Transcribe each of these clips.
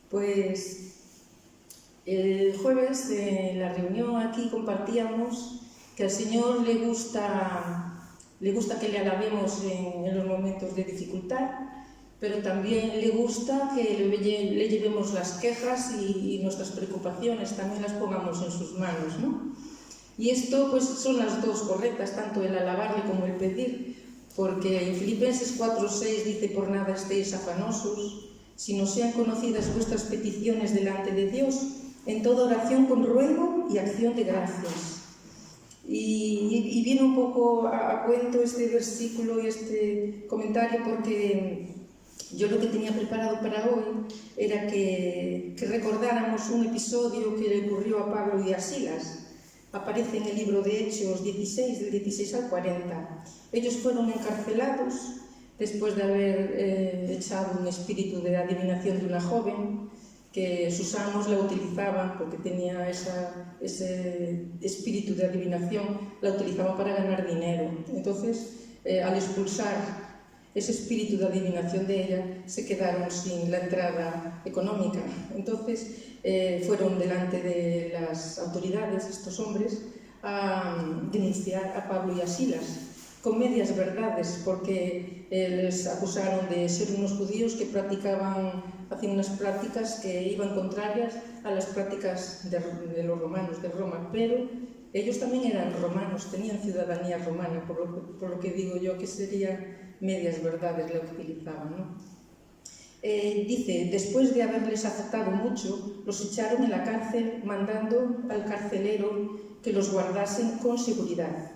Pues el jueves en la reunión aquí compartíamos que al Señor le gusta que le alabemos en los momentos de dificultad, pero también le gusta que le llevemos las quejas y nuestras preocupaciones, también las pongamos en sus manos, ¿no? Y esto pues son las dos correctas, tanto el alabarle como el pedir, porque en Filipenses 4:6 dice: por nada estéis afanosos, sino sean conocidas vuestras peticiones delante de Dios, en toda oración con ruego y acción de gracias. Y viene un poco a cuento este versículo y este comentario porque yo lo que tenía preparado para hoy era que recordáramos un episodio que le ocurrió a Pablo y a Silas. Aparece en el libro de Hechos 16, del 16 al 40. Ellos fueron encarcelados después de haber echado un espíritu de adivinación de una joven, que sus amos la utilizaban, porque tenía ese espíritu de adivinación, la utilizaban para ganar dinero. Entonces, al expulsar ese espíritu de adivinación de ella, se quedaron sin la entrada económica. Entonces, fueron delante de las autoridades, estos hombres, a denunciar a Pablo y a Silas, con medias verdades, porque les acusaron de ser unos judíos que hacían unas prácticas que iban contrarias a las prácticas de los romanos, de Roma, pero ellos también eran romanos, tenían ciudadanía romana, por lo que digo yo que serían medias verdades lo que utilizaban, ¿no? Dice: después de haberles azotado mucho, los echaron en la cárcel, mandando al carcelero que los guardasen con seguridad.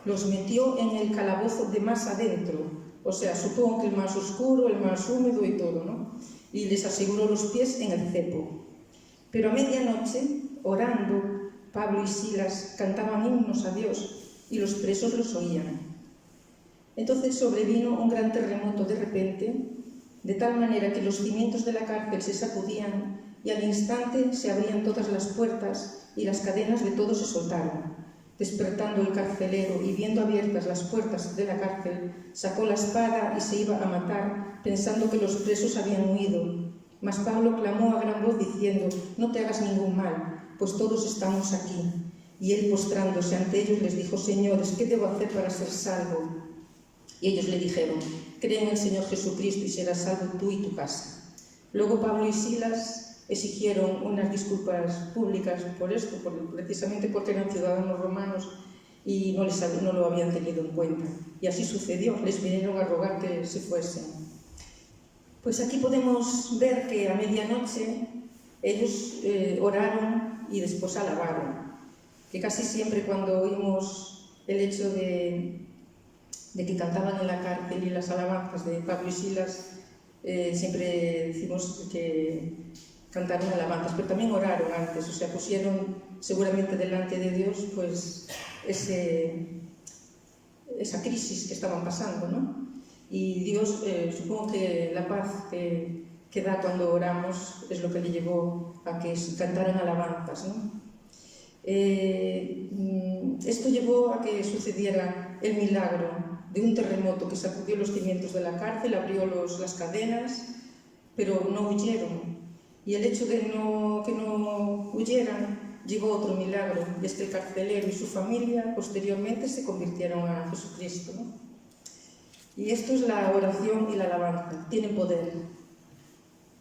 Los metió en el calabozo de más adentro, o sea, supongo que el más oscuro, el más húmedo y todo, ¿no? Y les aseguró los pies en el cepo. Pero a medianoche, orando, Pablo y Silas cantaban himnos a Dios y los presos los oían. Entonces sobrevino un gran terremoto de repente, de tal manera que los cimientos de la cárcel se sacudían y al instante se abrían todas las puertas y las cadenas de todos se soltaron. Despertando el carcelero y viendo abiertas las puertas de la cárcel, sacó la espada y se iba a matar, pensando que los presos habían huido. Mas Pablo clamó a gran voz diciendo: no te hagas ningún mal, pues todos estamos aquí. Y él, postrándose ante ellos, les dijo: señores, ¿qué debo hacer para ser salvo? Y ellos le dijeron: cree en el Señor Jesucristo y serás salvo tú y tu casa. Luego Pablo y Silas exigieron unas disculpas públicas por esto, precisamente porque eran ciudadanos romanos y no lo habían tenido en cuenta. Y así sucedió, les vinieron a rogar que se fuesen. Pues aquí podemos ver que a medianoche ellos oraron y después alabaron. Que casi siempre cuando oímos el hecho de que cantaban en la cárcel y las alabanzas de Pablo y Silas, siempre decimos que cantaron alabanzas, pero también oraron antes, o sea, pusieron seguramente delante de Dios pues esa crisis que estaban pasando, ¿no? Y Dios, supongo que la paz que da cuando oramos es lo que le llevó a que cantaran alabanzas, ¿no? Esto llevó a que sucediera el milagro de un terremoto que sacudió los cimientos de la cárcel, abrió las cadenas, pero no huyeron. Y el hecho de que no huyeran llevó a otro milagro, y es que el carcelero y su familia posteriormente se convirtieron a Jesucristo, ¿no? Y esto es la oración y la alabanza, tienen poder.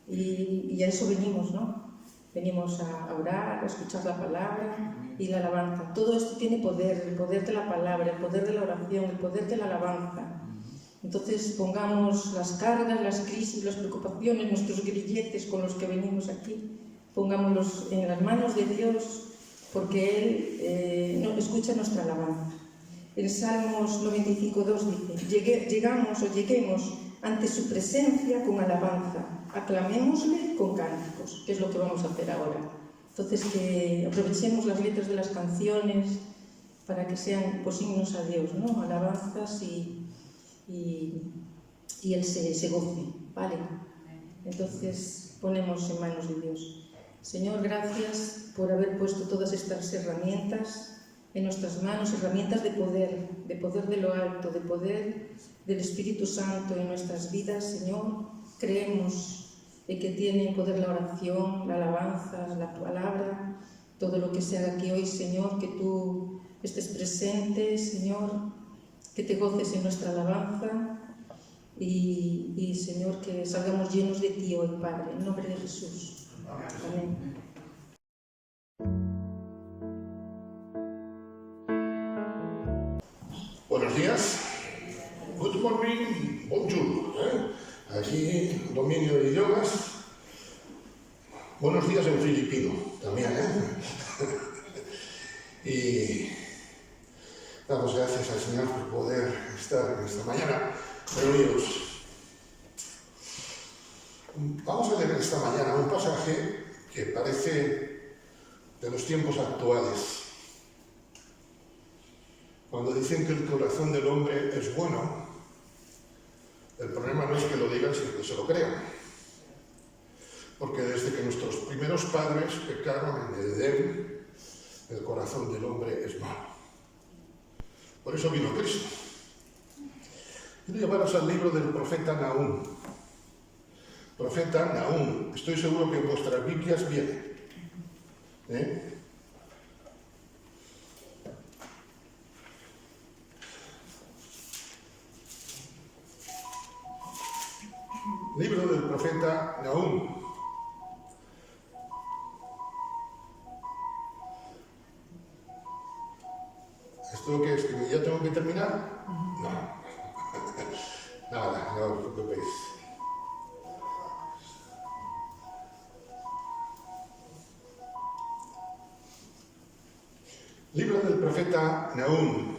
Y a eso venimos, ¿no? Venimos a orar, a escuchar la palabra y la alabanza. Todo esto tiene poder, el poder de la palabra, el poder de la oración, el poder de la alabanza. Entonces pongamos las cargas, las crisis, las preocupaciones, nuestros grilletes con los que venimos aquí, pongámoslos en las manos de Dios, porque Él escucha nuestra alabanza. En Salmos 95:2 dice: lleguemos ante su presencia con alabanza, aclamémosle con cánticos, que es lo que vamos a hacer ahora. Entonces que aprovechemos las letras de las canciones para que sean pues himnos a Dios, ¿no? Alabanzas y Él se goce, ¿vale? Entonces ponemos en manos de Dios. Señor, gracias por haber puesto todas estas herramientas en nuestras manos, herramientas de poder de lo alto, de poder del Espíritu Santo en nuestras vidas, Señor. Creemos el que tiene en poder la oración, la alabanza, la palabra, todo lo que se haga aquí hoy, Señor, que tú estés presente, Señor, que te goces en nuestra alabanza y Señor, que salgamos llenos de ti hoy, Padre, en nombre de Jesús. Amén. Buenos días. Good morning, bonjour. Aquí, dominio de idiomas. Buenos días en filipino, también, Y damos gracias al Señor por poder estar en esta mañana reunidos. Vamos a leer esta mañana un pasaje que parece de los tiempos actuales. Cuando dicen que el corazón del hombre es bueno, el problema no es que lo digan, sino que se lo crean. Porque desde que nuestros primeros padres pecaron en el Edén, el corazón del hombre es malo. Por eso vino Cristo. Quiero llevaros al libro del profeta Nahum. Profeta Nahum. Estoy seguro que en vuestras Biblias viene. Libro del profeta Nahum. ¿Esto qué es? ¿Que ya tengo que terminar? No. Nada, no os preocupéis. Libro del profeta Nahum.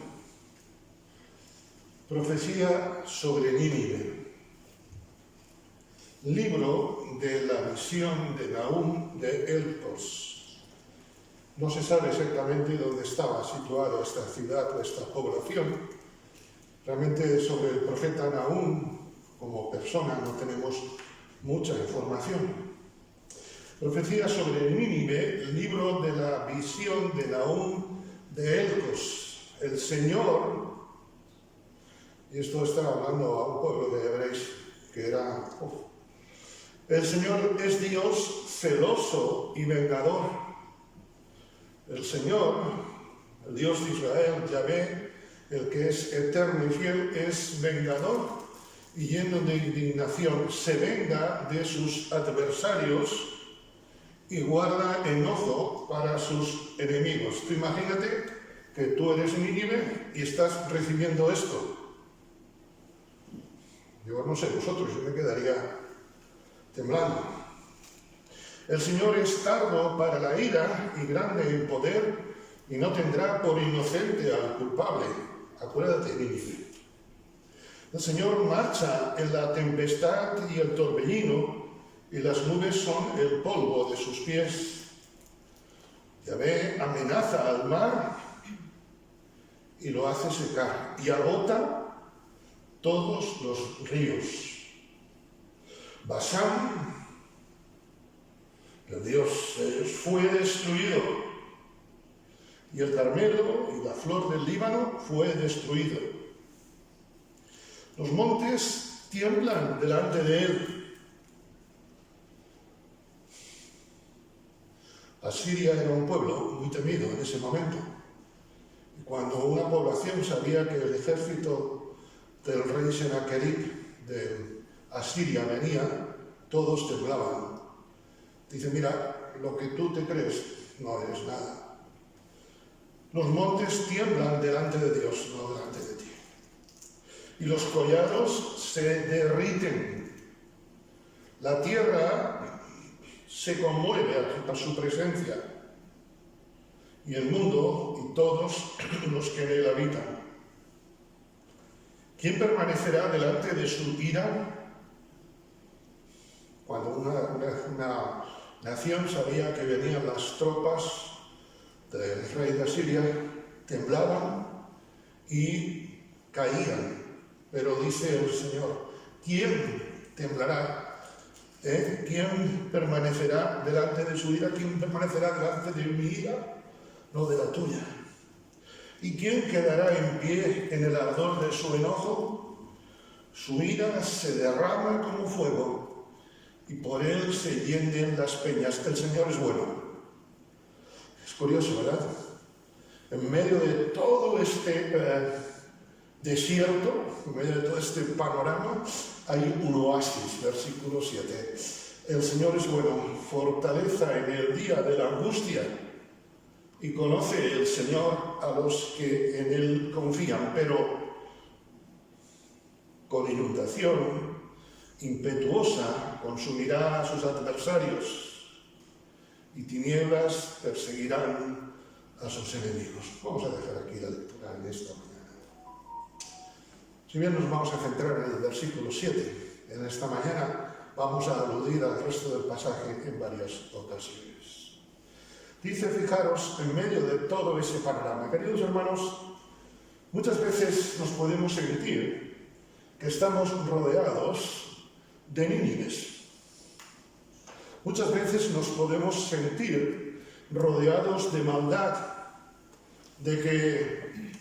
Profecía sobre Nínive. Libro de la visión de Nahum de Elcos. No se sabe exactamente dónde estaba situada esta ciudad o esta población. Realmente sobre el profeta Nahum, como persona, no tenemos mucha información. Profecía sobre Nínive, el libro de la visión de Nahum de Elcos. El Señor, y esto está hablando a un pueblo de hebreos que era... El Señor es Dios celoso y vengador. El Señor, el Dios de Israel, Yahvé, el que es eterno y fiel, es vengador y lleno de indignación. Se venga de sus adversarios y guarda enojo para sus enemigos. Tú imagínate que tú eres Nínive y estás recibiendo esto. Yo no sé vosotros, yo me quedaría temblando. El Señor es tardo para la ira y grande en poder, y no tendrá por inocente al culpable. Acuérdate, Nínive. El Señor marcha en la tempestad y el torbellino, y las nubes son el polvo de sus pies. Yahvé amenaza al mar y lo hace secar, y agota todos los ríos. Basán, el Dios de ellos, fue destruido, y el Carmelo y la flor del Líbano fue destruido. Los montes tiemblan delante de él. Asiria era un pueblo muy temido en ese momento. Y cuando una población sabía que el ejército del rey Sennacherib de Asiria venía, todos temblaban. Dice, mira, lo que tú te crees no eres nada. Los montes tiemblan delante de Dios, no delante de ti. Y los collados se derriten. La tierra se conmueve a su presencia. Y el mundo y todos los que en él habitan. ¿Quién permanecerá delante de su ira? Cuando una nación sabía que venían las tropas del rey de Asiria, temblaban y caían. Pero dice el Señor, ¿quién temblará? ¿Quién permanecerá delante de su ira? ¿Quién permanecerá delante de mi ira? No de la tuya. ¿Y quién quedará en pie en el ardor de su enojo? Su ira se derrama como fuego y por él se llenen las peñas. El Señor es bueno. Es curioso, ¿verdad? En medio de todo este desierto, en medio de todo este panorama, hay un oasis, versículo 7. El Señor es bueno, fortaleza en el día de la angustia, y conoce el Señor a los que en Él confían, pero con inundación impetuosa consumirá a sus adversarios, y tinieblas perseguirán a sus enemigos. Vamos a dejar aquí la lectura en esta mañana. Si bien nos vamos a centrar en el versículo 7, en esta mañana vamos a aludir al resto del pasaje en varias ocasiones. Dice, fijaros, en medio de todo ese panorama, queridos hermanos, muchas veces nos podemos sentir que estamos rodeados de Nínives. Muchas veces nos podemos sentir rodeados de maldad, de que...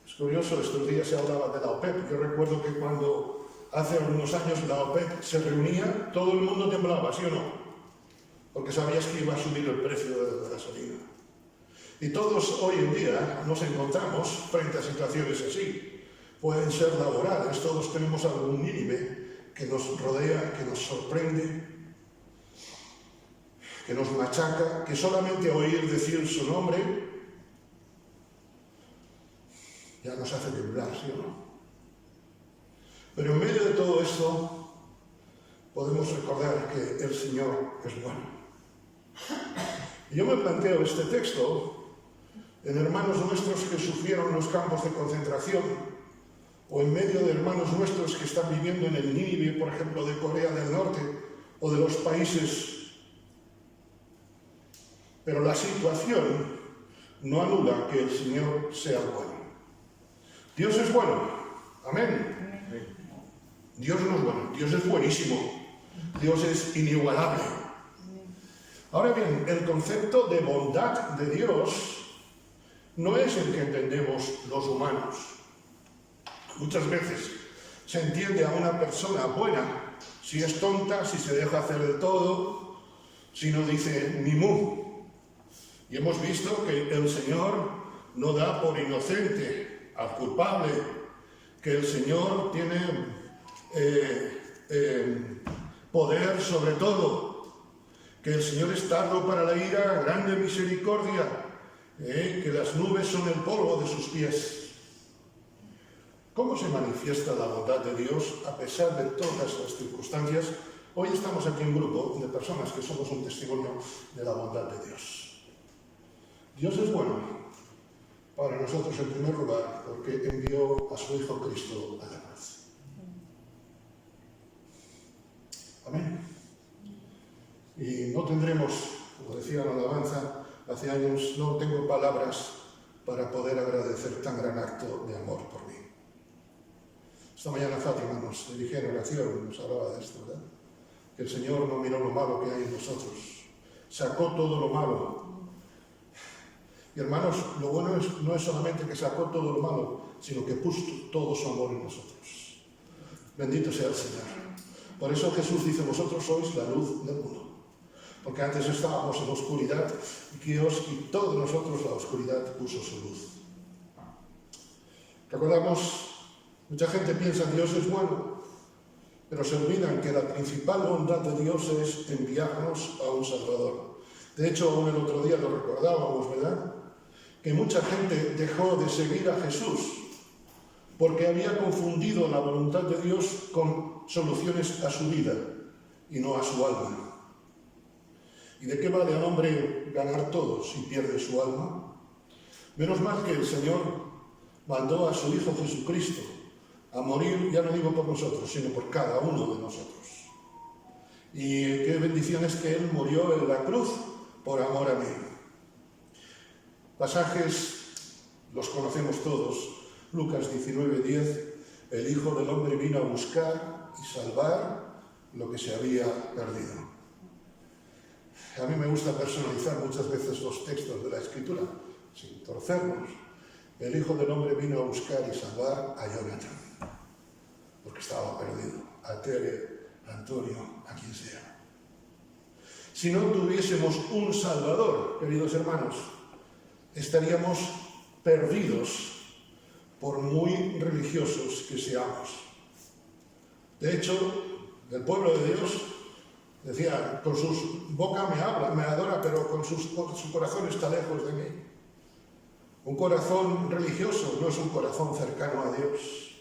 Es curioso, estos días se hablaba de la OPEP. Yo recuerdo que cuando hace algunos años la OPEP se reunía, todo el mundo temblaba, ¿sí o no? Porque sabías que iba a subir el precio de la gasolina. Y todos hoy en día nos encontramos frente a situaciones así. Pueden ser laborales, todos tenemos algún Nínive que nos rodea, que nos sorprende, que nos machaca, que solamente oír decir su nombre ya nos hace temblar, ¿sí o no? Pero en medio de todo esto podemos recordar que el Señor es bueno. Y yo me planteo este texto en hermanos nuestros que sufrieron los campos de concentración, o en medio de hermanos nuestros que están viviendo en el Nínive, por ejemplo, de Corea del Norte, o de los países. Pero la situación no anula que el Señor sea bueno. Dios es bueno. Amén. Dios no es bueno, Dios es buenísimo. Dios es inigualable. Ahora bien, el concepto de bondad de Dios no es el que entendemos los humanos. Muchas veces se entiende a una persona buena si es tonta, si se deja hacer de todo, si no dice ni mu. Y hemos visto que el Señor no da por inocente al culpable, que el Señor tiene poder sobre todo, que el Señor es tardo para la ira, grande misericordia, que las nubes son el polvo de sus pies. ¿Cómo se manifiesta la bondad de Dios a pesar de todas las circunstancias? Hoy estamos aquí un grupo de personas que somos un testimonio de la bondad de Dios. Dios es bueno para nosotros en primer lugar porque envió a su Hijo Cristo a la cruz. Amén. Y no tendremos, como decía la alabanza, hace años no tengo palabras para poder agradecer tan gran acto de amor por mí. Esta mañana Fátima nos dirigía en oración y nos hablaba de esto, ¿verdad? Que el Señor no miró lo malo que hay en nosotros, sacó todo lo malo. Y hermanos, lo bueno no es solamente que sacó todo lo malo, sino que puso todo su amor en nosotros. Bendito sea el Señor. Por eso Jesús dice, vosotros sois la luz del mundo. Porque antes estábamos en la oscuridad y Dios quitó de nosotros la oscuridad, puso su luz. Recordamos, mucha gente piensa que Dios es bueno, pero se olvidan que la principal bondad de Dios es enviarnos a un Salvador. De hecho, aún el otro día lo recordábamos, ¿verdad? Que mucha gente dejó de seguir a Jesús porque había confundido la voluntad de Dios con soluciones a su vida y no a su alma. ¿Y de qué vale al hombre ganar todo si pierde su alma? Menos mal que el Señor mandó a su Hijo Jesucristo a morir, ya no digo por nosotros, sino por cada uno de nosotros. Y qué bendición es que Él murió en la cruz por amor a mí. Pasajes los conocemos todos. Lucas 19:10, el Hijo del Hombre vino a buscar y salvar lo que se había perdido. A mí me gusta personalizar muchas veces los textos de la Escritura, sin torcernos. El Hijo del Hombre vino a buscar y salvar a Jonathan, porque estaba perdido, a Tere, a Antonio, a quien sea. Si no tuviésemos un Salvador, queridos hermanos, estaríamos perdidos por muy religiosos que seamos. De hecho, el pueblo de Dios decía, con su boca me habla, me adora, pero con su corazón está lejos de mí. Un corazón religioso no es un corazón cercano a Dios.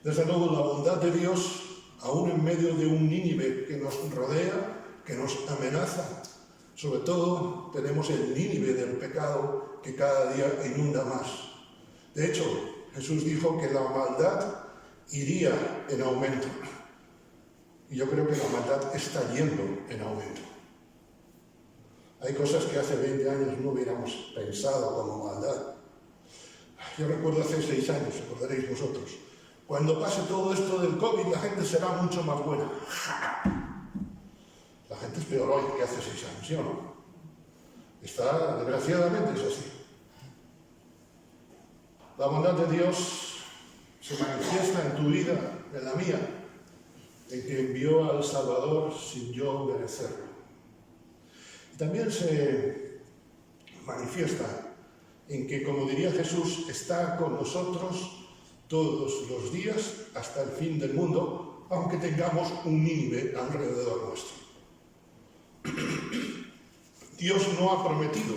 Desde luego, la bondad de Dios, aún en medio de un Nínive que nos rodea, que nos amenaza. Sobre todo tenemos el Nínive del pecado que cada día inunda más. De hecho, Jesús dijo que la maldad iría en aumento. Y yo creo que la maldad está yendo en aumento. Hay cosas que hace 20 años no hubiéramos pensado como maldad. Yo recuerdo hace 6 años, recordaréis vosotros, cuando pase todo esto del COVID, la gente será mucho más buena. La gente es peor hoy que hace 6 años, ¿sí o no? Desgraciadamente es así. La bondad de Dios se manifiesta en tu vida, en la mía, en que envió al Salvador sin yo merecerlo. Y también se manifiesta en que, como diría Jesús, está con nosotros todos los días hasta el fin del mundo, aunque tengamos un Nínive alrededor nuestro. Dios no ha prometido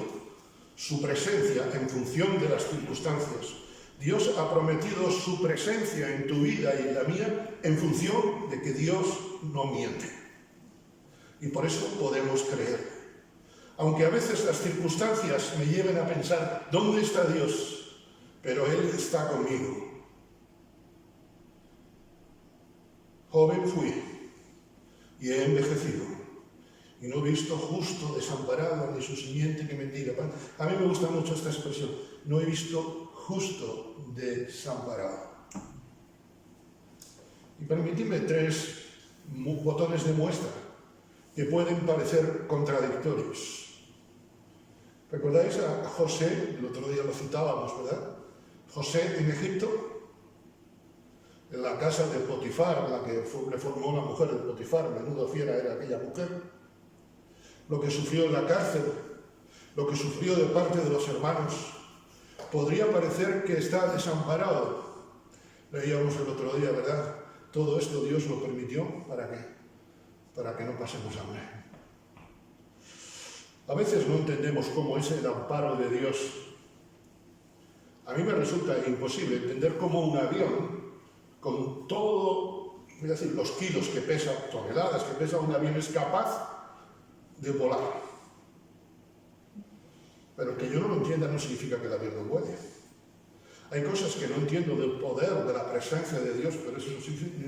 su presencia en función de las circunstancias. Dios ha prometido su presencia en tu vida y en la mía en función de que Dios no miente. Y por eso podemos creer. Aunque a veces las circunstancias me lleven a pensar, ¿dónde está Dios? Pero Él está conmigo. Joven fui y he envejecido. Y no he visto justo desamparado ni su simiente que mendiga pan. A mí me gusta mucho esta expresión. No he visto justo desamparado. Y permitidme 3 botones de muestra que pueden parecer contradictorios. ¿Recordáis a José? El otro día lo citábamos, ¿verdad? José en Egipto, en la casa de Potifar, la que le formó la mujer de Potifar, menudo fiera era aquella mujer. Lo que sufrió en la cárcel, lo que sufrió de parte de los hermanos, podría parecer que está desamparado. Leíamos el otro día, ¿verdad? Todo esto Dios lo permitió, ¿para qué? Para que no pasemos hambre. A veces no entendemos cómo es el amparo de Dios. A mí me resulta imposible entender cómo un avión, con todo, voy a decir, los kilos que pesa, toneladas que pesa un avión, es capaz de volar. Pero que yo no lo entienda no significa que el avión no vuele. Hay cosas que no entiendo del poder, de la presencia de Dios, pero eso no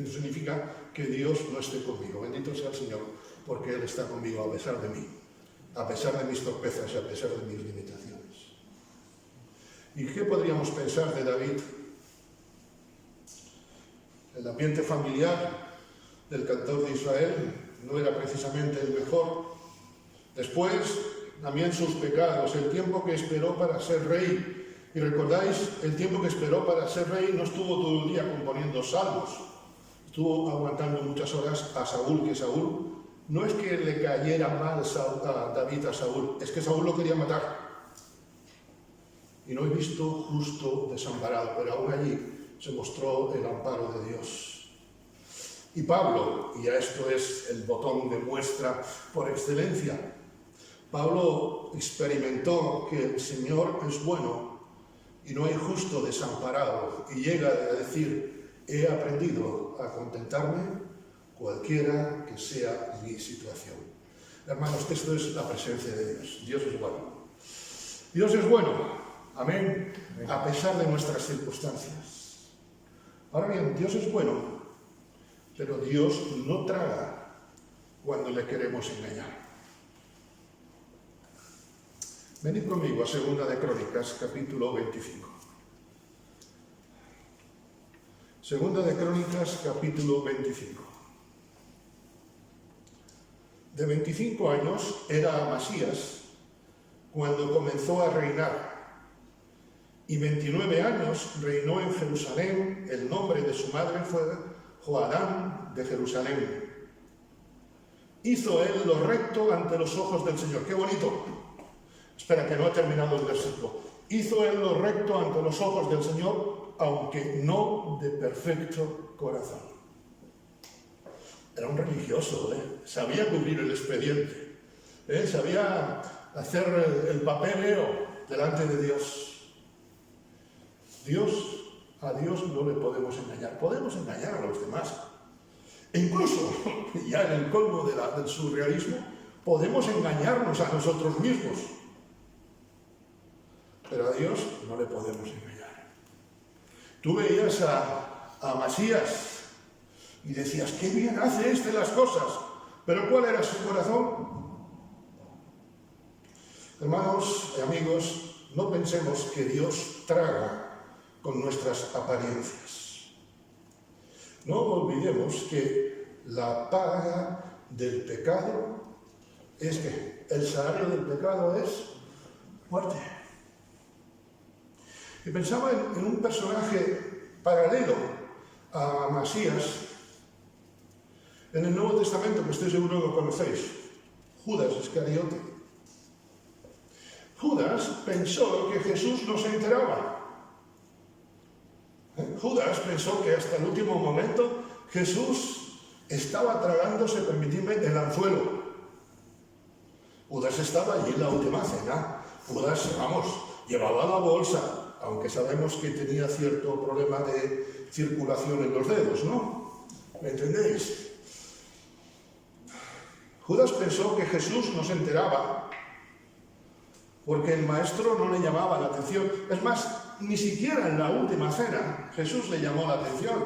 significa que Dios no esté conmigo. Bendito sea el Señor, porque Él está conmigo a pesar de mí, a pesar de mis torpezas y a pesar de mis limitaciones. ¿Y qué podríamos pensar de David? El ambiente familiar del cantor de Israel no era precisamente el mejor. Después, también sus pecados, el tiempo que esperó para ser rey. Y recordáis, el tiempo que esperó para ser rey no estuvo todo el día componiendo salmos. Estuvo aguantando muchas horas a Saúl, que Saúl, no es que le cayera mal a David a Saúl, es que Saúl lo quería matar. Y no he visto justo desamparado, pero aún allí se mostró el amparo de Dios. Y Pablo, y a esto es el botón de muestra por excelencia, Pablo experimentó que el Señor es bueno y no hay justo desamparado, y llega a decir, he aprendido a contentarme cualquiera que sea mi situación. Hermanos, esto es la presencia de Dios. Dios es bueno. Dios es bueno, amén, a pesar de nuestras circunstancias. Ahora bien, Dios es bueno, pero Dios no traga cuando le queremos engañar. Venid conmigo a 2 de Crónicas, capítulo 25. 2 de Crónicas, capítulo 25. De 25 años era Amasías cuando comenzó a reinar, y 29 años reinó en Jerusalén. El nombre de su madre fue Joadán de Jerusalén. Hizo él lo recto ante los ojos del Señor. ¡Qué bonito! Espera, que no ha terminado el versículo. Hizo él lo recto ante los ojos del Señor, aunque no de perfecto corazón. Era un religioso, sabía cubrir el expediente, sabía hacer el papeleo delante de Dios. A Dios no le podemos engañar. Podemos engañar a los demás. E incluso, ya en el colmo del surrealismo, podemos engañarnos a nosotros mismos. Pero a Dios no le podemos engañar. Tú veías a Masías y decías, qué bien hace este las cosas. Pero ¿cuál era su corazón? Hermanos y amigos, no pensemos que Dios traga con nuestras apariencias. No olvidemos que la paga del pecado es que el salario del pecado es muerte. Y pensaba en un personaje paralelo a Masías en el Nuevo Testamento, que estoy seguro que lo conocéis, Judas Iscariote. Judas pensó que Jesús no se enteraba. Judas pensó que hasta el último momento Jesús estaba tragándose, permitidme, el anzuelo. Judas estaba allí en la última cena. Judas, llevaba la bolsa, aunque sabemos que tenía cierto problema de circulación en los dedos, ¿no? ¿Me entendéis? Judas pensó que Jesús no se enteraba porque el maestro no le llamaba la atención. Es más, ni siquiera en la última cena Jesús le llamó la atención.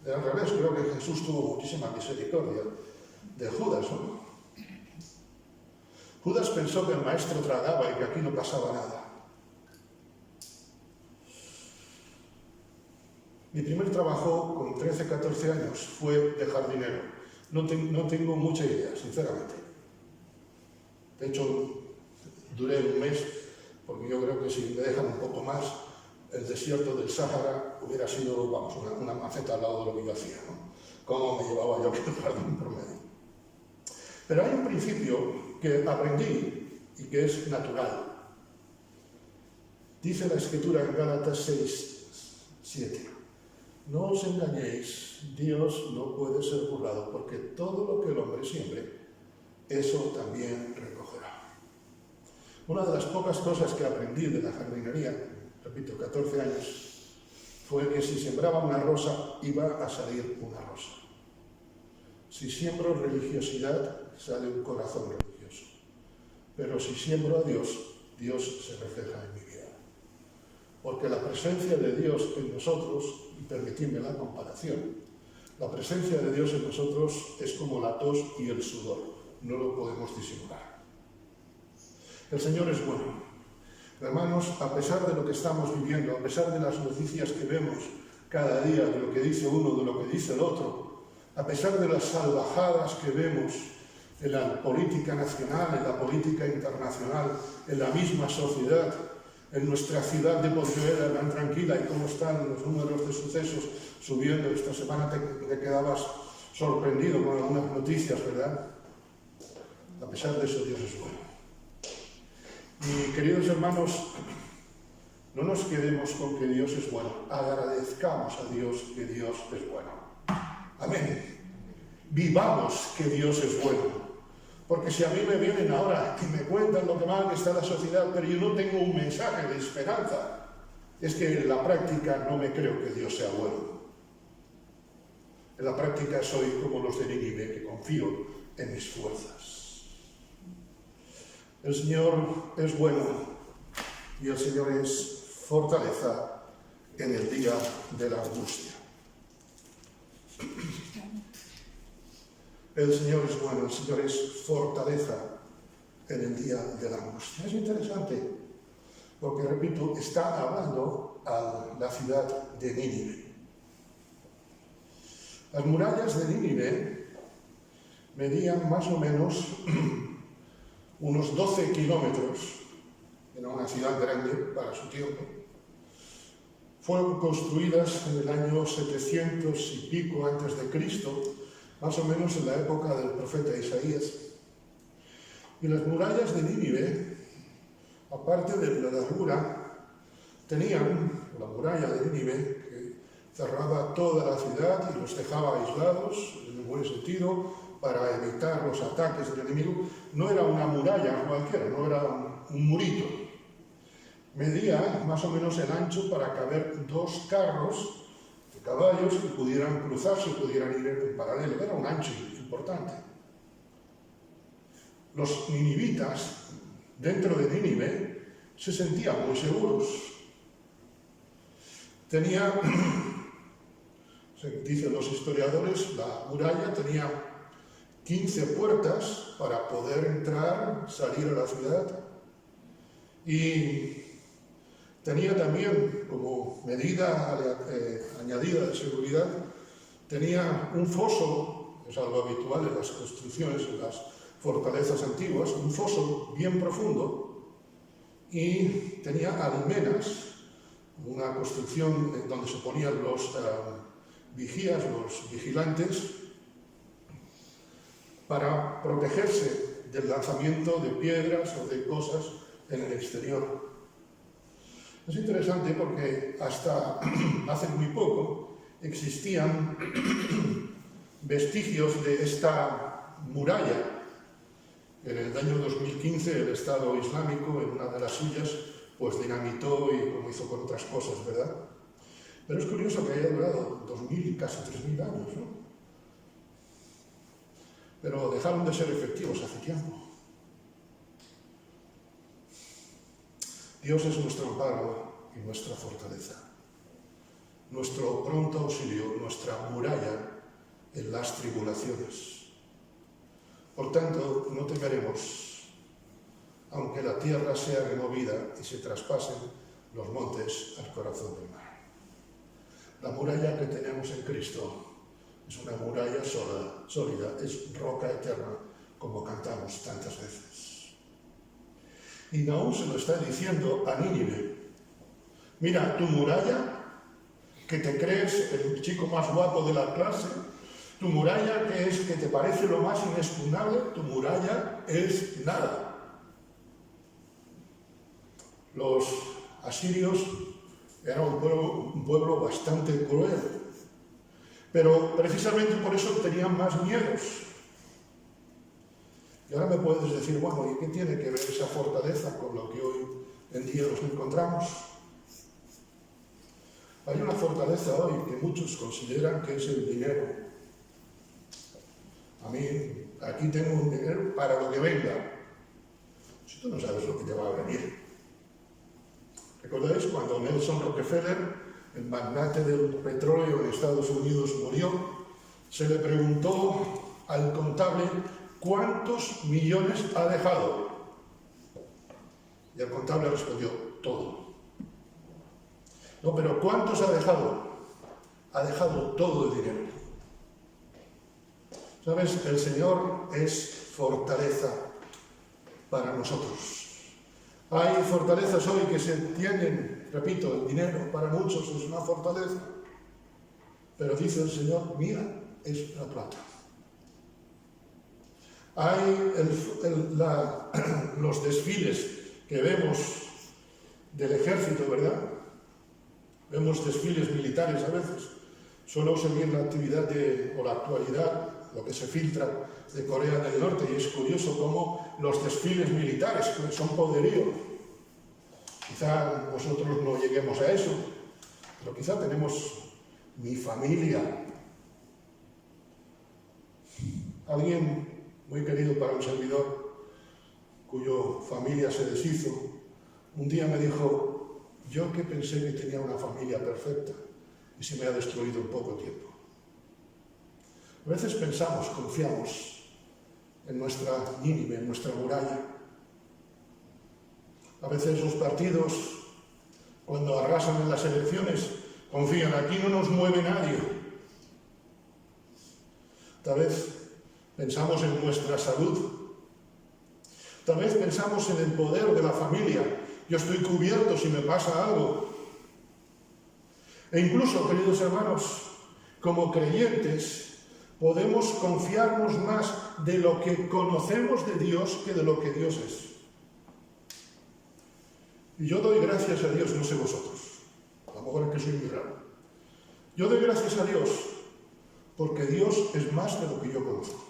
Al revés, creo que Jesús tuvo muchísima misericordia de Judas, ¿no? Judas pensó que el maestro tragaba y que aquí no pasaba nada. Mi primer trabajo con 13, 14 años fue de jardinero. No tengo mucha idea, sinceramente. De hecho, duré un mes, porque yo creo que si me dejan un poco más, el desierto del Sáhara hubiera sido, una maceta al lado de lo que yo hacía, ¿no? Cómo me llevaba yo que el jardín promedio. Pero hay un principio que aprendí y que es natural. Dice la Escritura en Gálatas 6, 7. No os engañéis, Dios no puede ser burlado, porque todo lo que el hombre siembre, eso también recogerá. Una de las pocas cosas que aprendí de la jardinería, repito, 14 años, fue que si sembraba una rosa, iba a salir una rosa. Si siembro religiosidad, sale un corazón religioso. Pero si siembro a Dios, Dios se refleja en mi vida. Porque la presencia de Dios en nosotros, y permitidme la comparación, la presencia de Dios en nosotros es como la tos y el sudor, no lo podemos disimular. El Señor es bueno. Hermanos, a pesar de lo que estamos viviendo, a pesar de las noticias que vemos cada día, de lo que dice uno, de lo que dice el otro, a pesar de las salvajadas que vemos en la política nacional, en la política internacional, en la misma sociedad, en nuestra ciudad de Pontevedra tan tranquila, y cómo están los números de sucesos subiendo. Esta semana te quedabas sorprendido con algunas noticias, ¿verdad? A pesar de eso, Dios es bueno. Y queridos hermanos, no nos quedemos con que Dios es bueno, agradezcamos a Dios que Dios es bueno. Amén. Vivamos que Dios es bueno. Porque si a mí me vienen ahora y me cuentan lo que mal que está la sociedad, pero yo no tengo un mensaje de esperanza, es que en la práctica no me creo que Dios sea bueno. En la práctica soy como los de Nínive, que confío en mis fuerzas. El Señor es bueno y el Señor es fortaleza en el día de la angustia. El Señor es bueno, el Señor es fortaleza en el día de la angustia. Es interesante, porque, repito, está hablando a la ciudad de Nínive. Las murallas de Nínive medían más o menos unos 12 kilómetros. Era una ciudad grande para su tiempo. fueron construidas en el año 700 y pico antes de Cristo, más o menos en la época del profeta Isaías. Y las murallas de Nínive, aparte de la largura, tenían la muralla de Nínive que cerraba toda la ciudad y los dejaba aislados, en el buen sentido, para evitar los ataques del enemigo. No era una muralla cualquiera, no era un murito. Medía más o menos el ancho para caber 2 carros de caballos que pudieran cruzarse, pudieran ir en paralelo. Era un ancho importante. Los ninivitas, dentro de Nínive, se sentían muy seguros. Tenía, dicen los historiadores, la muralla tenía 15 puertas para poder entrar, salir a la ciudad, y tenía también, como medida añadida de seguridad, tenía un foso, es algo habitual en las construcciones, en las fortalezas antiguas, un foso bien profundo, y tenía almenas, una construcción donde se ponían los vigías, los vigilantes, para protegerse del lanzamiento de piedras o de cosas en el exterior. Es interesante porque hasta hace muy poco existían vestigios de esta muralla. En el año 2015 el Estado Islámico, en una de las suyas, pues dinamitó y como hizo con otras cosas, ¿verdad? Pero es curioso que haya durado 2000, casi 3000 años, ¿no? Pero dejaron de ser efectivos hace tiempo. Dios es nuestro amparo y nuestra fortaleza, nuestro pronto auxilio, nuestra muralla en las tribulaciones. Por tanto, no temeremos, aunque la tierra sea removida y se traspasen los montes al corazón del mar. La muralla que tenemos en Cristo es una muralla sólida, es roca eterna, como cantamos tantas veces. Y Nahum se lo está diciendo a Nínive. Mira, tu muralla, que te crees el chico más guapo de la clase, tu muralla que te parece lo más inexpugnable, tu muralla es nada. Los asirios eran un pueblo bastante cruel, pero precisamente por eso tenían más miedos. Y ahora me puedes decir, bueno, ¿y qué tiene que ver esa fortaleza con lo que hoy en día nos encontramos? Hay una fortaleza hoy que muchos consideran que es el dinero. A mí, aquí tengo un dinero para lo que venga. Si tú no sabes lo que te va a venir. ¿Recordáis cuando Nelson Rockefeller, el magnate del petróleo en Estados Unidos, murió? Se le preguntó al contable cuántos millones ha dejado. Y el contable respondió, todo. No, pero ¿cuántos ha dejado? Ha dejado todo el dinero. ¿Sabes? El Señor es fortaleza para nosotros. Hay fortalezas hoy que se tienen, repito, el dinero para muchos es una fortaleza, pero dice el Señor, mía es la plata. Hay los desfiles que vemos del ejército, ¿verdad? Vemos desfiles militares a veces. Suelo seguir la actividad o la actualidad, lo que se filtra de Corea del Norte, y es curioso cómo los desfiles militares son poderío. Quizá nosotros no lleguemos a eso, pero quizá tenemos mi familia. Alguien muy querido para un servidor, cuya familia se deshizo, un día me dijo, yo que pensé que tenía una familia perfecta y se me ha destruido en poco tiempo. A veces pensamos, confiamos en nuestra Nínive, en nuestra muralla. A veces los partidos, cuando arrasan en las elecciones, confían, aquí no nos mueve nadie. Tal vez pensamos en nuestra salud. Tal vez pensamos en el poder de la familia. Yo estoy cubierto si me pasa algo. E incluso, queridos hermanos, como creyentes, podemos confiarnos más de lo que conocemos de Dios que de lo que Dios es. Y yo doy gracias a Dios, no sé vosotros, a lo mejor es que soy muy raro. Yo doy gracias a Dios porque Dios es más de lo que yo conozco.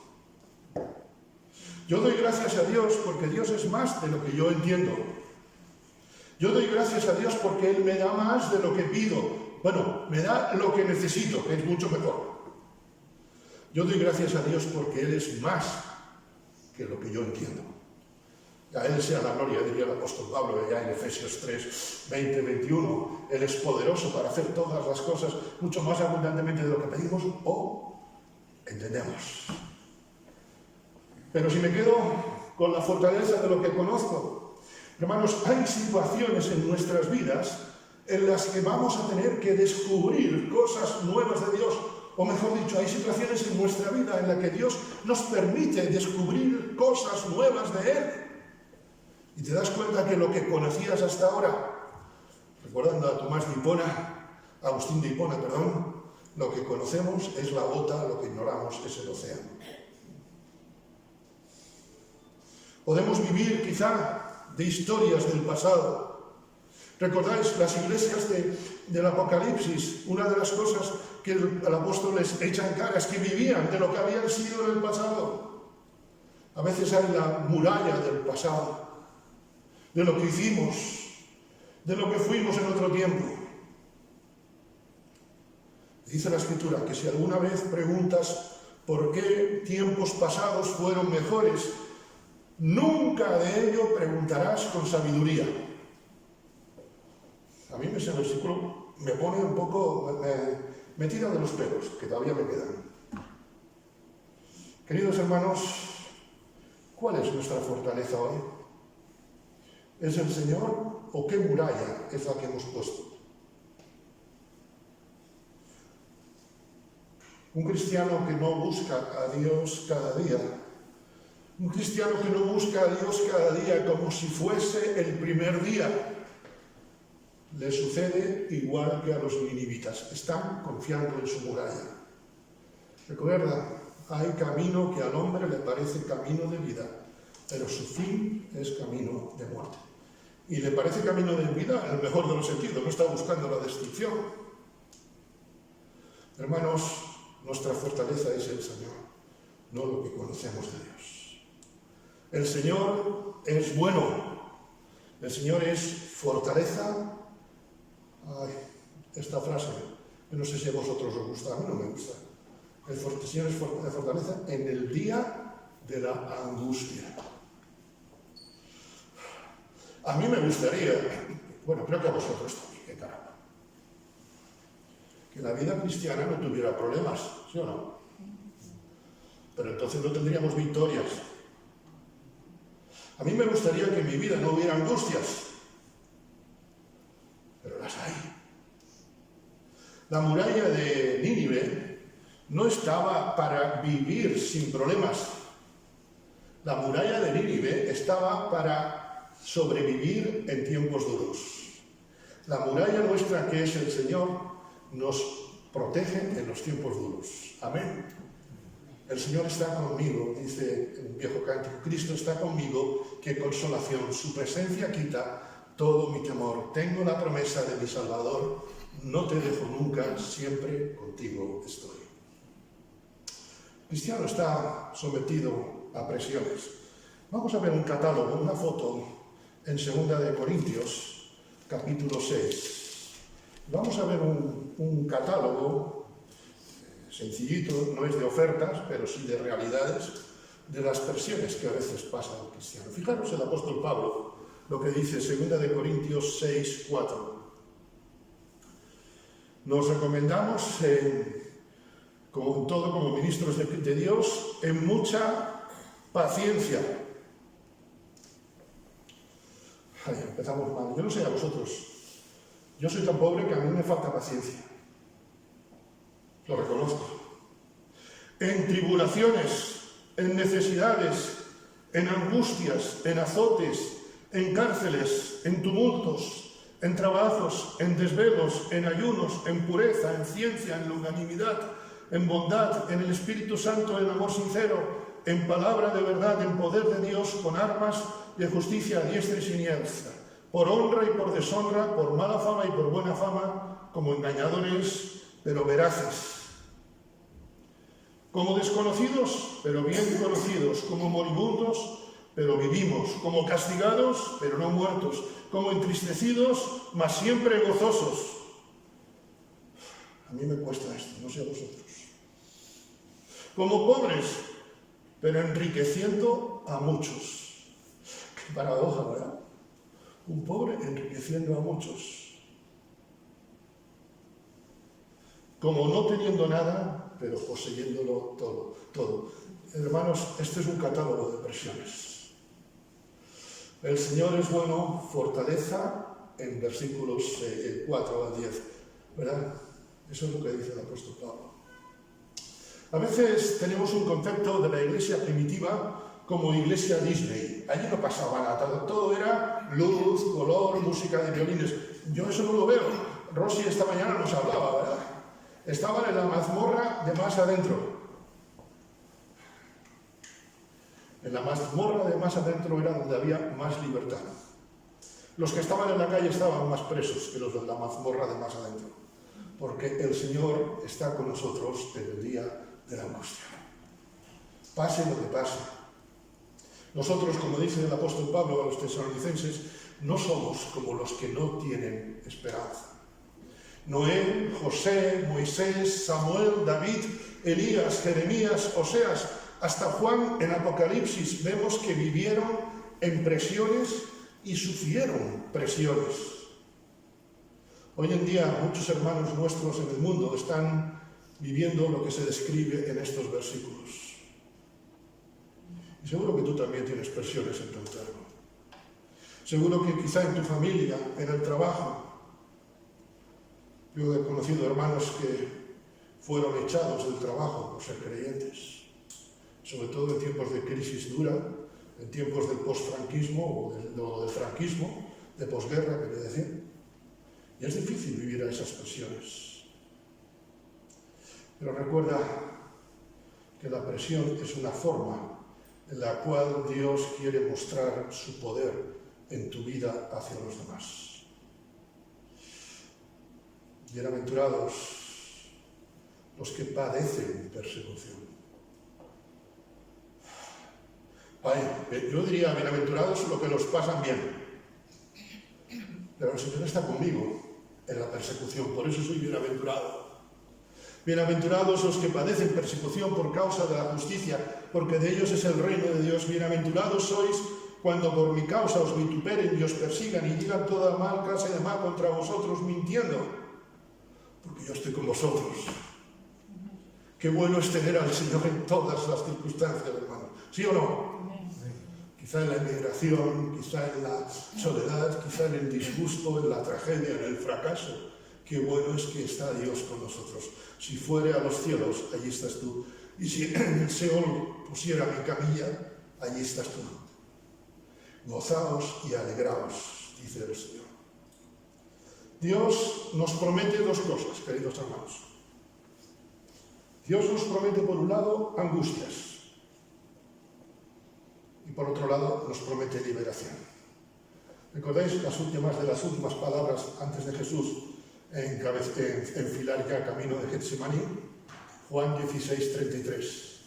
Yo doy gracias a Dios porque Dios es más de lo que yo entiendo. Yo doy gracias a Dios porque Él me da más de lo que pido. Bueno, me da lo que necesito, que es mucho mejor. Yo doy gracias a Dios porque Él es más que lo que yo entiendo. A Él sea la gloria, diría el apóstol Pablo, ya en Efesios 3, 20, 21. Él es poderoso para hacer todas las cosas mucho más abundantemente de lo que pedimos o entendemos. Pero si me quedo con la fortaleza de lo que conozco, hermanos, hay situaciones en nuestras vidas en las que vamos a tener que descubrir cosas nuevas de Dios. O mejor dicho, hay situaciones en nuestra vida en las que Dios nos permite descubrir cosas nuevas de Él. Y te das cuenta que lo que conocías hasta ahora, recordando a Tomás de Hipona, Agustín de Hipona, perdón, lo que conocemos es la gota, lo que ignoramos es el océano. Podemos vivir quizá de historias del pasado. ¿Recordáis las iglesias del Apocalipsis? Una de las cosas que el apóstol les echa en cara es que vivían de lo que habían sido en el pasado. A veces hay la muralla del pasado, de lo que hicimos, de lo que fuimos en otro tiempo. Dice la Escritura que si alguna vez preguntas por qué tiempos pasados fueron mejores, nunca de ello preguntarás con sabiduría. A mí ese versículo me pone un poco, me tira de los pelos, que todavía me quedan. Queridos hermanos, ¿cuál es nuestra fortaleza hoy? ¿Es el Señor o qué muralla es la que hemos puesto? Un cristiano que no busca a Dios cada día, un cristiano que no busca a Dios cada día como si fuese el primer día, le sucede igual que a los ninivitas. Están confiando en su muralla. Recuerda, hay camino que al hombre le parece camino de vida, pero su fin es camino de muerte. Y le parece camino de vida en el mejor de los sentidos, no está buscando la destrucción. Hermanos, nuestra fortaleza es el Señor, no lo que conocemos de Dios. El Señor es bueno, el Señor es fortaleza. Ay, esta frase, yo no sé si a vosotros os gusta, a mí no me gusta. El Señor es fortaleza en el día de la angustia. A mí me gustaría, bueno, creo que a vosotros también, qué caramba, que la vida cristiana no tuviera problemas, ¿sí o no? Pero entonces no tendríamos victorias. A mí me gustaría que en mi vida no hubiera angustias, pero las hay. La muralla de Nínive no estaba para vivir sin problemas. La muralla de Nínive estaba para sobrevivir en tiempos duros. La muralla nuestra, que es el Señor, nos protege en los tiempos duros. Amén. El Señor está conmigo, dice el viejo cántico. Cristo está conmigo, qué consolación. Su presencia quita todo mi temor. Tengo la promesa de mi Salvador. No te dejo nunca, siempre contigo estoy. El cristiano está sometido a presiones. Vamos a ver un catálogo, una foto en 2 de Corintios, capítulo 6. Vamos a ver un catálogo sencillito, no es de ofertas, pero sí de realidades, de las presiones que a veces pasa al cristiano. Fijaros el apóstol Pablo, lo que dice 2 de Corintios 6, 4. Nos recomendamos, como en todo, como ministros de Dios, en mucha paciencia. Ay, empezamos mal. Yo no sé a vosotros. Yo soy tan pobre que a mí me falta paciencia. Lo reconozco. En tribulaciones, en necesidades, en angustias, en azotes, en cárceles, en tumultos, en trabajos, en desvelos, en ayunos, en pureza, en ciencia, en longanimidad, en bondad, en el Espíritu Santo, en amor sincero, en palabra de verdad, en poder de Dios, con armas de justicia a diestra y siniestra, por honra y por deshonra, por mala fama y por buena fama, como engañadores, pero veraces. Como desconocidos, pero bien conocidos, como moribundos, pero vivimos, como castigados, pero no muertos, como entristecidos, mas siempre gozosos. A mí me cuesta esto, no sé a vosotros. Como pobres, pero enriqueciendo a muchos. Qué paradoja, ¿verdad? Un pobre enriqueciendo a muchos. Como no teniendo nada, pero poseyéndolo todo. Hermanos, este es un catálogo de presiones. El Señor es bueno, fortaleza, en versículos 4 a 10, ¿verdad? Eso es lo que dice el apóstol Pablo. A veces tenemos un concepto de la iglesia primitiva como iglesia Disney. Allí no pasaba nada, todo era luz, color, música de violines. Yo eso no lo veo. Rosy esta mañana nos hablaba, ¿verdad? Estaban en la mazmorra de más adentro. En la mazmorra de más adentro era donde había más libertad. Los que estaban en la calle estaban más presos que los de la mazmorra de más adentro. Porque el Señor está con nosotros en el día de la angustia. Pase lo que pase. Nosotros, como dice el apóstol Pablo a los tesalonicenses, no somos como los que no tienen esperanza. Noé, José, Moisés, Samuel, David, Elías, Jeremías, Oseas, hasta Juan en Apocalipsis vemos que vivieron en presiones y sufrieron presiones. Hoy en día muchos hermanos nuestros en el mundo están viviendo lo que se describe en estos versículos. Y seguro que tú también tienes presiones en tu entorno. Seguro que quizá en tu familia, en el trabajo. Yo he conocido hermanos que fueron echados del trabajo por ser creyentes. Sobre todo en tiempos de crisis dura, en tiempos del posfranquismo o del franquismo, de posguerra, quería decir. Y es difícil vivir a esas presiones. Pero recuerda que la presión es una forma en la cual Dios quiere mostrar su poder en tu vida hacia los demás. Bienaventurados los que padecen persecución. Yo diría, bienaventurados los que los pasan bien. Pero el Señor está conmigo en la persecución, por eso soy bienaventurado. Bienaventurados los que padecen persecución por causa de la justicia, porque de ellos es el reino de Dios. Bienaventurados sois cuando por mi causa os vituperen y os persigan y digan toda mal clase de mal contra vosotros mintiendo, porque yo estoy con vosotros. Qué bueno es tener al Señor en todas las circunstancias, hermano. ¿Sí o no? Quizá en la emigración, quizá en la soledad, quizá en el disgusto, en la tragedia, en el fracaso. Qué bueno es que está Dios con nosotros. Si fuere a los cielos, allí estás tú. Y si en el Seol pusiera mi camilla, allí estás tú. Gozaos y alegraos, dice el Señor. Dios nos promete dos cosas, queridos hermanos. Dios nos promete, por un lado, angustias. Y por otro lado, nos promete liberación. ¿Recordáis las últimas palabras antes de Jesús enfilar ya camino de Getsemaní? Juan 16:33.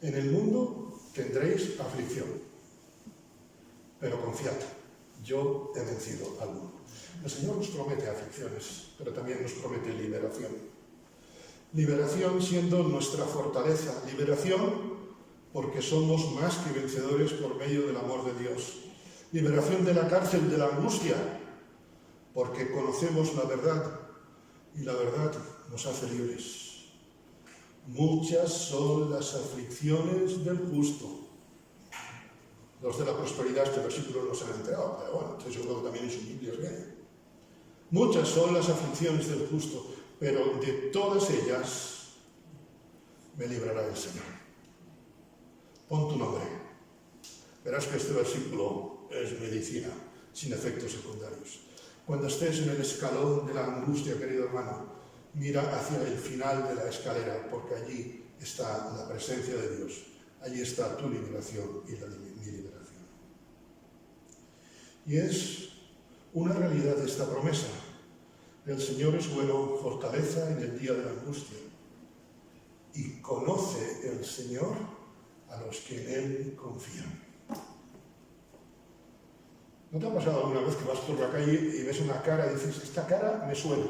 En el mundo tendréis aflicción, pero confiad, yo he vencido al mundo. El Señor nos promete aflicciones, pero también nos promete liberación. Liberación siendo nuestra fortaleza. Liberación porque somos más que vencedores por medio del amor de Dios. Liberación de la cárcel de la angustia, porque conocemos la verdad y la verdad nos hace libres. Muchas son las aflicciones del justo. Los de la prosperidad, este versículo no se han enterado, pero bueno, estoy seguro que también en sus Biblias viene. Muchas son las aflicciones del justo, pero de todas ellas me librará el Señor. Pon tu nombre. Verás que este versículo es medicina, sin efectos secundarios. Cuando estés en el escalón de la angustia, querido hermano, mira hacia el final de la escalera, porque allí está la presencia de Dios. Allí está tu liberación y mi liberación. Y es una realidad esta promesa. El Señor es bueno, fortaleza en el día de la angustia. Y conoce el Señor a los que en Él confían. ¿No te ha pasado alguna vez que vas por la calle y ves una cara y dices, esta cara me suena?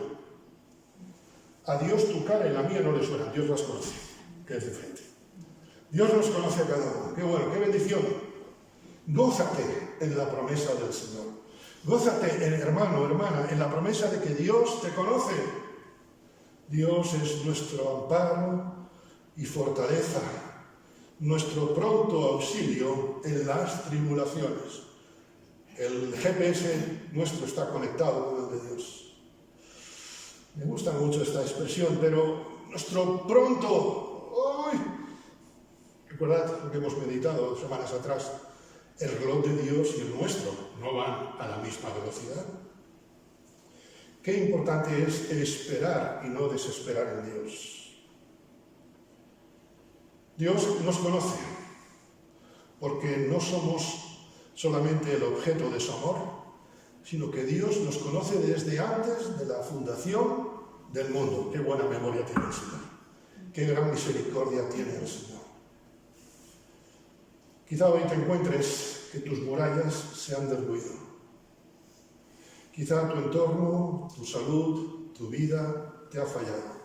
A Dios tu cara y la mía no le suenan, Dios las conoce, que es diferente. Dios nos conoce a cada uno. ¡Qué bueno, qué bendición! Gózate en la promesa del Señor. Gózate, hermano, hermana, en la promesa de que Dios te conoce. Dios es nuestro amparo y fortaleza, nuestro pronto auxilio en las tribulaciones. El GPS nuestro está conectado con el de Dios. Me gusta mucho esta expresión, pero nuestro pronto... ¡Ay! Recordad lo que hemos meditado 2 semanas atrás. El reloj de Dios y el nuestro no van a la misma velocidad. Qué importante es esperar y no desesperar en Dios. Dios nos conoce, porque no somos solamente el objeto de su amor, sino que Dios nos conoce desde antes de la fundación del mundo. Qué buena memoria tiene el Señor. Qué gran misericordia tiene el Señor. Quizá hoy te encuentres que tus murallas se han derruido. Quizá tu entorno, tu salud, tu vida te ha fallado.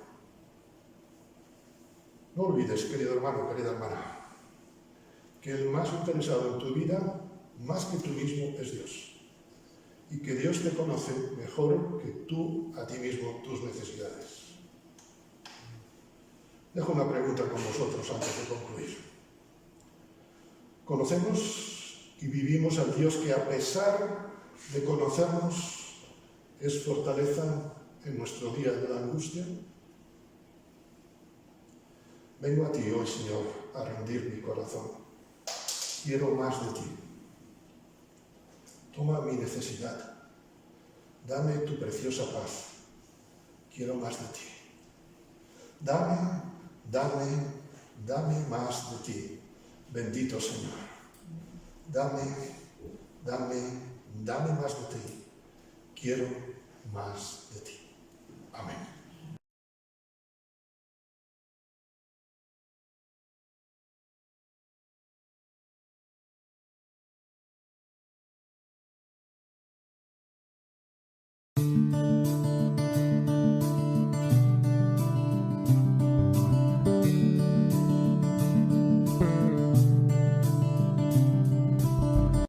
No olvides, querido hermano, querida hermana, que el más interesado en tu vida, más que tú mismo, es Dios. Y que Dios te conoce mejor que tú a ti mismo, tus necesidades. Dejo una pregunta con vosotros antes de concluir. ¿Conocemos y vivimos al Dios que, a pesar de conocernos, es fortaleza en nuestro día de la angustia? Vengo a ti hoy, Señor, a rendir mi corazón. Quiero más de ti. Toma mi necesidad. Dame tu preciosa paz. Quiero más de ti. Dame más de ti. Bendito Señor. Dame más de ti. Quiero más de ti. Amén.